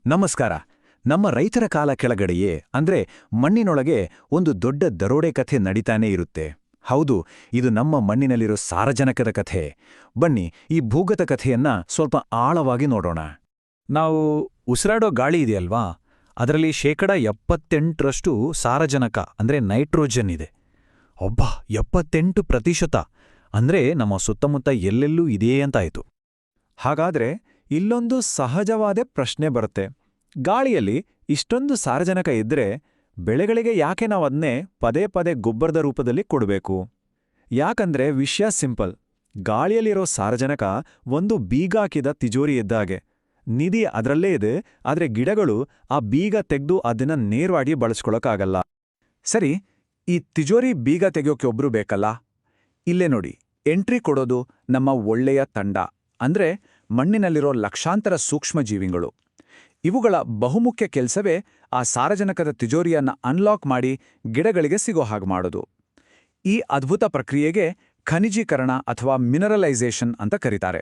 ನಮಸ್ಕಾರ. ನಮ್ಮ ರೈತರ ಕಾಲ ಕೆಳಗಡೆಯೇ ಅಂದ್ರೆ ಮಣ್ಣಿನೊಳಗೆ ಒಂದು ದೊಡ್ಡ ದರೋಡೆ ಕಥೆ ನಡೀತಾನೇ ಇರುತ್ತೆ. ಹೌದು, ಇದು ನಮ್ಮ ಮಣ್ಣಿನಲ್ಲಿರೋ ಸಾರಜನಕದ ಕಥೆ. ಬನ್ನಿ, ಈ ಭೂಗತ ಕಥೆಯನ್ನ ಸ್ವಲ್ಪ ಆಳವಾಗಿ ನೋಡೋಣ. ನಾವು ಉಸಿರಾಡೋ ಗಾಳಿ ಇದೆಯಲ್ವಾ, ಅದರಲ್ಲಿ ಶೇಕಡ 78ರಷ್ಟು ಸಾರಜನಕ ಅಂದ್ರೆ ನೈಟ್ರೋಜನ್ ಇದೆ. ಒಬ್ಬ 78% ಅಂದ್ರೆ ನಮ್ಮ ಸುತ್ತಮುತ್ತ ಎಲ್ಲೆಲ್ಲೂ ಇದೆಯೇ ಅಂತಾಯ್ತು. ಹಾಗಾದ್ರೆ ಇಲ್ಲೊಂದು ಸಹಜವಾದ ಪ್ರಶ್ನೆ ಬರುತ್ತೆ. ಗಾಳಿಯಲ್ಲಿ ಇಷ್ಟೊಂದು ಸಾರಜನಕ ಇದ್ರೆ ಬೆಳೆಗಳಿಗೆ ಯಾಕೆ ನಾವದನ್ನೇ ಪದೇ ಪದೇ ಗೊಬ್ಬರದ ರೂಪದಲ್ಲಿ ಕೊಡಬೇಕು? ಯಾಕಂದ್ರೆ ವಿಷಯ ಸಿಂಪಲ್. ಗಾಳಿಯಲ್ಲಿರೋ ಸಾರಜನಕ ಒಂದು ಬೀಗಾಕಿದ ತಿಜೋರಿ ಇದ್ದಾಗೆ. ನಿಧಿ ಅದರಲ್ಲೇ ಇದೆ, ಆದ್ರೆ ಗಿಡಗಳು ಆ ಬೀಗ ತೆಗೆದು ಅದನ್ನ ನೇರವಾಗಿ ಬಳಸ್ಕೊಳಕ್ಕಾಗಲ್ಲ. ಸರಿ, ಈ ತಿಜೋರಿ ಬೀಗ ತೆಗೆಯೋಕೆ ಒಬ್ರು ಬೇಕಲ್ಲ? ಇಲ್ಲೇ ನೋಡಿ, ಎಂಟ್ರಿ ಕೊಡೋದು ನಮ್ಮ ಒಳ್ಳೆಯ ತಂಡ, ಅಂದ್ರೆ ಮಣ್ಣಿನಲ್ಲಿರೋ ಲಕ್ಷಾಂತರ ಸೂಕ್ಷ್ಮಜೀವಿಗಳು. ಇವುಗಳ ಬಹುಮುಖ್ಯ ಕೆಲಸವೇ ಆ ಸಾರಜನಕದ ತಿಜೋರಿಯನ್ನ ಅನ್ಲಾಕ್ ಮಾಡಿ ಗಿಡಗಳಿಗೆ ಸಿಗೋ ಹಾಗೆ ಮಾಡೋದು. ಈ ಅದ್ಭುತ ಪ್ರಕ್ರಿಯೆಗೆ ಖನಿಜೀಕರಣ ಅಥವಾ ಮಿನರಲೈಸೇಷನ್ ಅಂತ ಕರೀತಾರೆ.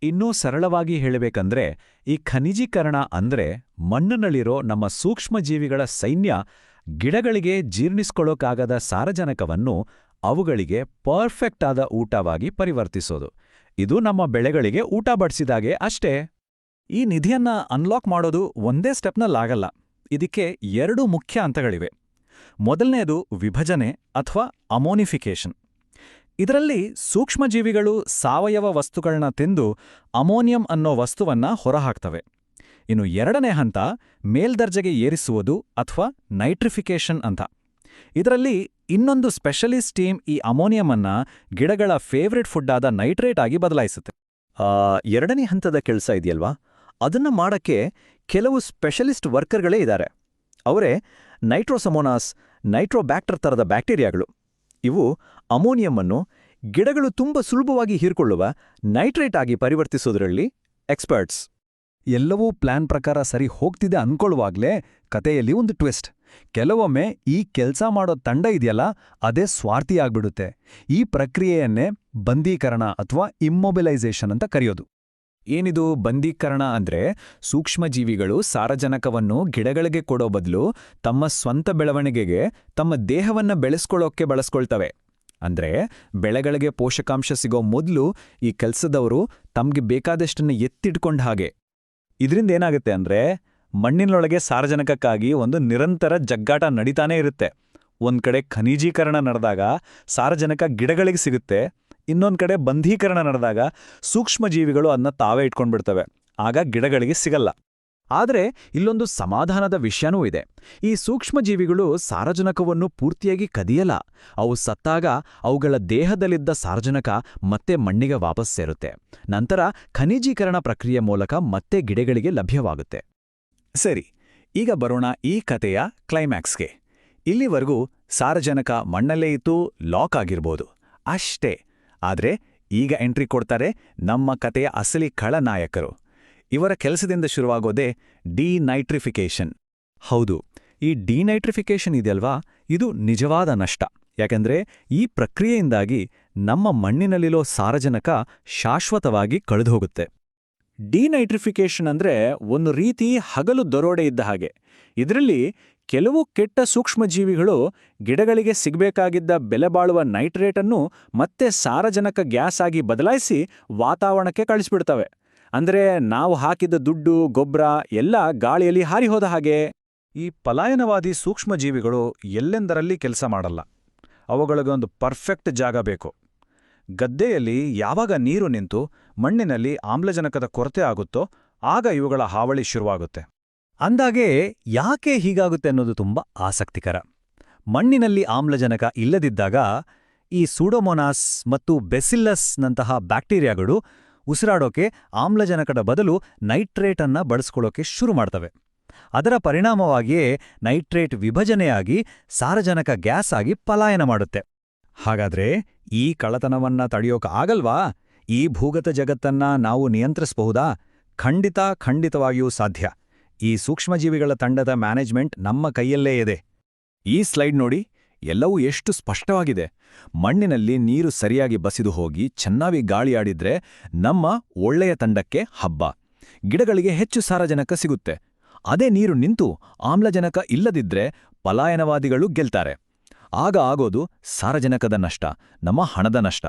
ಇನ್ನೂ ಸರಳವಾಗಿ ಹೇಳಬೇಕಂದ್ರೆ ಈ ಖನಿಜೀಕರಣ ಅಂದ್ರೆ ಮಣ್ಣಿನಲ್ಲಿರೋ ನಮ್ಮ ಸೂಕ್ಷ್ಮಜೀವಿಗಳ ಸೈನ್ಯ ಗಿಡಗಳಿಗೆ ಜೀರ್ಣಿಸ್ಕೊಳ್ಳೋಕ್ಕಾಗದ ಸಾರಜನಕವನ್ನು ಅವುಗಳಿಗೆ ಪರ್ಫೆಕ್ಟ್ ಆದ ಊಟವಾಗಿ ಪರಿವರ್ತಿಸೋದು. ಇದು ನಮ್ಮ ಬೆಳೆಗಳಿಗೆ ಊಟ ಬಡಿಸಿದಾಗೆ ಅಷ್ಟೇ. ಈ ನಿಧಿಯನ್ನ ಅನ್ಲಾಕ್ ಮಾಡೋದು ಒಂದೇ ಸ್ಟೆಪ್ನಲ್ಲಾಗಲ್ಲ. ಇದಕ್ಕೆ 2 ಮುಖ್ಯ ಹಂತಗಳಿವೆ. ಮೊದಲನೇದು ವಿಭಜನೆ ಅಥವಾ ಅಮೋನಿಫಿಕೇಶನ್. ಇದರಲ್ಲಿ ಸೂಕ್ಷ್ಮಜೀವಿಗಳು ಸಾವಯವ ವಸ್ತುಗಳನ್ನ ತಿಂದು ಅಮೋನಿಯಂ ಅನ್ನೋ ವಸ್ತುವನ್ನ ಹೊರಹಾಕ್ತವೆ. ಇನ್ನು 2ನೇ ಹಂತ ಮೇಲ್ದರ್ಜೆಗೆ ಏರಿಸುವುದು ಅಥವಾ ನೈಟ್ರಿಫಿಕೇಶನ್ ಅಂತ. ಇದರಲ್ಲಿ ಇನ್ನೊಂದು ಸ್ಪೆಷಲಿಸ್ಟ್ ಟೀಮ್ ಈ ಅಮೋನಿಯಮನ್ನ ಗಿಡಗಳ ಫೇವ್ರೆಟ್ ಫುಡ್ ಆದ ನೈಟ್ರೇಟ್ ಆಗಿ ಬದಲಾಯಿಸುತ್ತೆ. 2ನೇ ಹಂತದ ಕೆಲಸ ಇದೆಯಲ್ವಾ, ಅದನ್ನ ಮಾಡಕ್ಕೆ ಕೆಲವು ಸ್ಪೆಷಲಿಸ್ಟ್ ವರ್ಕರ್ಗಳೇ ಇದ್ದಾರೆ. ಅವರೇ ನೈಟ್ರೋಸಮೋನಾಸ್, ನೈಟ್ರೋಬ್ಯಾಕ್ಟರ್ ಥರದ ಬ್ಯಾಕ್ಟೀರಿಯಾಗಳು. ಇವು ಅಮೋನಿಯಮನ್ನು ಗಿಡಗಳು ತುಂಬ ಸುಲಭವಾಗಿ ಹೀರ್ಕೊಳ್ಳುವ ನೈಟ್ರೇಟ್ ಆಗಿ ಪರಿವರ್ತಿಸೋದ್ರಲ್ಲಿ ಎಕ್ಸ್ಪರ್ಟ್ಸ್. ಎಲ್ಲವೂ ಪ್ಲಾನ್ ಪ್ರಕಾರ ಸರಿ ಹೋಗ್ತಿದೆ ಅನ್ಕೊಳ್ಳುವಾಗ್ಲೇ ಕತೆಯಲ್ಲಿ ಒಂದು ಟ್ವಿಸ್ಟ್. ಕೆಲವೊಮ್ಮೆ ಈ ಕೆಲ್ಸ ಮಾಡೋ ತಂಡ ಇದೆಯಲ್ಲ, ಅದೇ ಸ್ವಾರ್ಥಿಯಾಗ್ಬಿಡುತ್ತೆ. ಈ ಪ್ರಕ್ರಿಯೆಯನ್ನೇ ಬಂದೀಕರಣ ಅಥವಾ ಇಮ್ಮೊಬಿಲೈಸೇಷನ್ ಅಂತ ಕರೆಯೋದು. ಏನಿದು ಬಂದೀಕರಣ ಅಂದ್ರೆ ಸೂಕ್ಷ್ಮಜೀವಿಗಳು ಸಾರಜನಕವನ್ನು ಗಿಡಗಳಿಗೆ ಕೊಡೋ ಬದಲು ತಮ್ಮ ಸ್ವಂತ ಬೆಳವಣಿಗೆಗೆ ತಮ್ಮ ದೇಹವನ್ನ ಬೆಳೆಸ್ಕೊಳ್ಳೋಕೆ ಬಳಸ್ಕೊಳ್ತವೆ. ಅಂದ್ರೆ ಬೆಳೆಗಳಿಗೆ ಪೋಷಕಾಂಶ ಸಿಗೋ ಮೊದಲು ಈ ಕೆಲ್ಸದವರು ತಮ್ಗೆ ಬೇಕಾದಷ್ಟನ್ನು ಎತ್ತಿಡ್ಕೊಂಡ ಹಾಗೆ. ಇದರಿಂದ ಏನಾಗುತ್ತೆ ಅಂದ್ರೆ ಮಣ್ಣಿನೊಳಗೆ ಸಾರಜನಕಕ್ಕಾಗಿ ಒಂದು ನಿರಂತರ ಜಗ್ಗಾಟ ನಡೀತಾನೇ ಇರುತ್ತೆ. ಒಂದ್ ಕಡೆ ಖನಿಜೀಕರಣ ನಡೆದಾಗ ಸಾರಜನಕ ಗಿಡಗಳಿಗೆ ಸಿಗುತ್ತೆ, ಇನ್ನೊಂದ್ ಕಡೆ ಬಂಧೀಕರಣ ನಡೆದಾಗ ಸೂಕ್ಷ್ಮಜೀವಿಗಳು ಅದನ್ನ ತಾವೇ ಇಟ್ಕೊಂಡ್ಬಿಡ್ತವೆ. ಆಗ ಗಿಡಗಳಿಗೆ ಸಿಗಲ್ಲ. ಆದ್ರೆ ಇಲ್ಲೊಂದು ಸಮಾಧಾನದ ವಿಷಯನೂ ಇದೆ. ಈ ಸೂಕ್ಷ್ಮಜೀವಿಗಳು ಸಾರಜನಕವನ್ನು ಪೂರ್ತಿಯಾಗಿ ಕದಿಯಲ್ಲ. ಅವು ಸತ್ತಾಗ ಅವುಗಳ ದೇಹದಲ್ಲಿದ್ದ ಸಾರಜನಕ ಮತ್ತೆ ಮಣ್ಣಿಗೆ ವಾಪಸ್ ಸೇರುತ್ತೆ. ನಂತರ ಖನಿಜೀಕರಣ ಪ್ರಕ್ರಿಯೆ ಮೂಲಕ ಮತ್ತೆ ಗಿಡಗಳಿಗೆ ಲಭ್ಯವಾಗುತ್ತೆ. ಸರಿ, ಈಗ ಬರೋಣ ಈ ಕಥೆಯ ಕ್ಲೈಮ್ಯಾಕ್ಸ್ಗೆ. ಇಲ್ಲಿವರೆಗೂ ಸಾರಜನಕ ಮಣ್ಣಲ್ಲೇ ಇದ್ದು ಲಾಕ್ ಆಗಿರ್ಬೋದು ಅಷ್ಟೇ. ಆದ್ರೆ ಈಗ ಎಂಟ್ರಿ ಕೊಡ್ತಾರೆ ನಮ್ಮ ಕಥೆಯ ಅಸಲಿ ಖಳನಾಯಕರು. ಇವರ ಕೆಲಸದಿಂದ ಶುರುವಾಗೋದೇ ಡಿನೈಟ್ರಿಫಿಕೇಶನ್. ಹೌದು, ಈ ಡಿನೈಟ್ರಿಫಿಕೇಶನ್ ಇದೆಯಲ್ವಾ, ಇದು ನಿಜವಾದ ನಷ್ಟ. ಯಾಕೆಂದ್ರೆ ಈ ಪ್ರಕ್ರಿಯೆಯಿಂದಾಗಿ ನಮ್ಮ ಮಣ್ಣಿನಲ್ಲಿರೋ ಸಾರಜನಕ ಶಾಶ್ವತವಾಗಿ ಕಳೆದುಹೋಗುತ್ತೆ. ಡಿನೈಟ್ರಿಫಿಕೇಶನ್ ಅಂದ್ರೆ ಒಂದು ರೀತಿ ಹಗಲು ದರೋಡೆ ಇದ್ದ ಹಾಗೆ. ಇದರಲ್ಲಿ ಕೆಲವು ಕೆಟ್ಟ ಸೂಕ್ಷ್ಮಜೀವಿಗಳು ಗಿಡಗಳಿಗೆ ಸಿಗಬೇಕಾಗಿದ್ದ ಬೆಲೆಬಾಳುವ ನೈಟ್ರೇಟನ್ನು ಮತ್ತೆ ಸಾರಜನಕ ಗ್ಯಾಸ್ ಆಗಿ ಬದಲಾಯಿಸಿ ವಾತಾವರಣಕ್ಕೆ ಕಳಿಸ್ಬಿಡ್ತವೆ. ಅಂದ್ರೆ ನಾವು ಹಾಕಿದ ದುಡ್ಡು, ಗೊಬ್ಬರ ಎಲ್ಲ ಗಾಳಿಯಲ್ಲಿ ಹಾರಿಹೋದ ಹಾಗೆ. ಈ ಪಲಾಯನವಾದಿ ಸೂಕ್ಷ್ಮಜೀವಿಗಳು ಎಲ್ಲೆಂದರಲ್ಲಿ ಕೆಲಸ ಮಾಡಲ್ಲ. ಅವುಗಳಿಗೊಂದು ಪರ್ಫೆಕ್ಟ್ ಜಾಗ ಬೇಕು. ಗದ್ದೆಯಲ್ಲಿ ಯಾವಾಗ ನೀರು ನಿಂತು ಮಣ್ಣಿನಲ್ಲಿ ಆಮ್ಲಜನಕದ ಕೊರತೆ ಆಗುತ್ತೋ ಆಗ ಇವುಗಳ ಹಾವಳಿ ಶುರುವಾಗುತ್ತೆ. ಅಂದಾಗೆ ಯಾಕೆ ಹೀಗಾಗುತ್ತೆ ಅನ್ನೋದು ತುಂಬಾ ಆಸಕ್ತಿಕರ. ಮಣ್ಣಿನಲ್ಲಿ ಆಮ್ಲಜನಕ ಇಲ್ಲದಿದ್ದಾಗ ಈ ಸೂಡೋಮೋನಾಸ್ ಮತ್ತು ಬೆಸಿಲ್ಲಸ್ನಂತಹ ಬ್ಯಾಕ್ಟೀರಿಯಾಗಳು ಉಸಿರಾಡೋಕೆ ಆಮ್ಲಜನಕದ ಬದಲು ನೈಟ್ರೇಟ್ ಅನ್ನ ಬಳಸ್ಕೊಳ್ಳೋಕೆ ಶುರು ಮಾಡ್ತವೆ. ಅದರ ಪರಿಣಾಮವಾಗಿಯೇ ನೈಟ್ರೇಟ್ ವಿಭಜನೆಯಾಗಿ ಸಾರಜನಕ ಗ್ಯಾಸ್ ಆಗಿ ಪಲಾಯನ ಮಾಡುತ್ತೆ. ಹಾಗಾದ್ರೆ ಈ ಕಳ್ಳತನವನ್ನ ತಡೆಯೋಕೆ ಆಗಲ್ವಾ? ಈ ಭೂಗತ ಜಗತ್ತನ್ನ ನಾವು ನಿಯಂತ್ರಿಸಬಹುದಾ? ಖಂಡಿತವಾಗಿಯೂ ಸಾಧ್ಯ. ಈ ಸೂಕ್ಷ್ಮಜೀವಿಗಳ ತಂಡದ ಮ್ಯಾನೇಜ್ಮೆಂಟ್ ನಮ್ಮ ಕೈಯಲ್ಲೇ ಇದೆ. ಈ ಸ್ಲೈಡ್ ನೋಡಿ, ಎಲ್ಲವೂ ಎಷ್ಟು ಸ್ಪಷ್ಟವಾಗಿದೆ. ಮಣ್ಣಿನಲ್ಲಿ ನೀರು ಸರಿಯಾಗಿ ಬಸಿದು ಹೋಗಿ ಚೆನ್ನಾಗಿ ಗಾಳಿಯಾಡಿದ್ರೆ ನಮ್ಮ ಒಳ್ಳೆಯ ತಂಡಕ್ಕೆ ಹಬ್ಬ. ಗಿಡಗಳಿಗೆ ಹೆಚ್ಚು ಸಾರಜನಕ ಸಿಗುತ್ತೆ. ಅದೇ ನೀರು ನಿಂತು ಆಮ್ಲಜನಕ ಇಲ್ಲದಿದ್ರೆ ಪಲಾಯನವಾದಿಗಳು ಗೆಲ್ತಾರೆ. ಆಗ ಆಗೋದು ಸಾರಜನಕದ ನಷ್ಟ, ನಮ್ಮ ಹಣದ ನಷ್ಟ.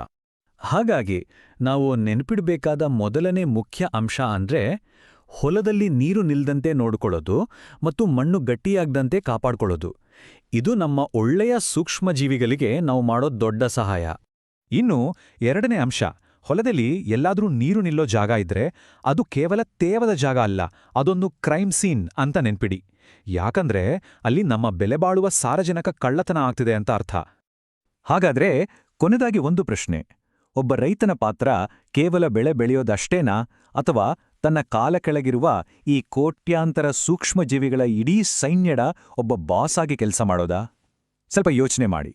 ಹಾಗಾಗಿ ನಾವು ನೆನಪಿಡಬೇಕಾದ ಮೊದಲನೇ ಮುಖ್ಯ ಅಂಶ ಅಂದ್ರೆ ಹೊಲದಲ್ಲಿ ನೀರು ನಿಲ್ದಂತೆ ನೋಡ್ಕೊಳ್ಳೋದು ಮತ್ತು ಮಣ್ಣು ಗಟ್ಟಿಯಾಗ್ದಂತೆ ಕಾಪಾಡ್ಕೊಳ್ಳೋದು. ಇದು ನಮ್ಮ ಒಳ್ಳೆಯ ಸೂಕ್ಷ್ಮಜೀವಿಗಳಿಗೆ ನಾವು ಮಾಡೋ ದೊಡ್ಡ ಸಹಾಯ. ಇನ್ನು ಎರಡನೇ ಅಂಶ, ಹೊಲದಲ್ಲಿ ಎಲ್ಲಾದ್ರೂ ನೀರು ನಿಲ್ಲೋ ಜಾಗ ಇದ್ರೆ ಅದು ಕೇವಲ ತೇವದ ಜಾಗ ಅಲ್ಲ, ಅದೊಂದು ಕ್ರೈಮ್ ಸೀನ್ ಅಂತ ನೆನ್ಪಿಡಿ. ಯಾಕಂದ್ರೆ ಅಲ್ಲಿ ನಮ್ಮ ಬೆಲೆಬಾಳುವ ಸಾರಜನಕ ಕಳ್ಳತನ ಆಗ್ತಿದೆ ಅಂತ ಅರ್ಥ. ಹಾಗಾದ್ರೆ ಕೊನೆದಾಗಿ ಒಂದು ಪ್ರಶ್ನೆ: ಒಬ್ಬ ರೈತನ ಪಾತ್ರ ಕೇವಲ ಬೆಳೆ ಬೆಳೆಯೋದಷ್ಟೇನಾ, ಅಥವಾ ತನ್ನ ಕಾಲ ಕೆಳಗಿರುವ ಈ ಕೋಟ್ಯಾಂತರ ಸೂಕ್ಷ್ಮಜೀವಿಗಳ ಇಡೀ ಸೈನ್ಯದ ಒಬ್ಬ ಬಾಸ್ ಆಗಿ ಕೆಲಸ ಮಾಡೋದಾ? ಸ್ವಲ್ಪ ಯೋಚನೆ ಮಾಡಿ.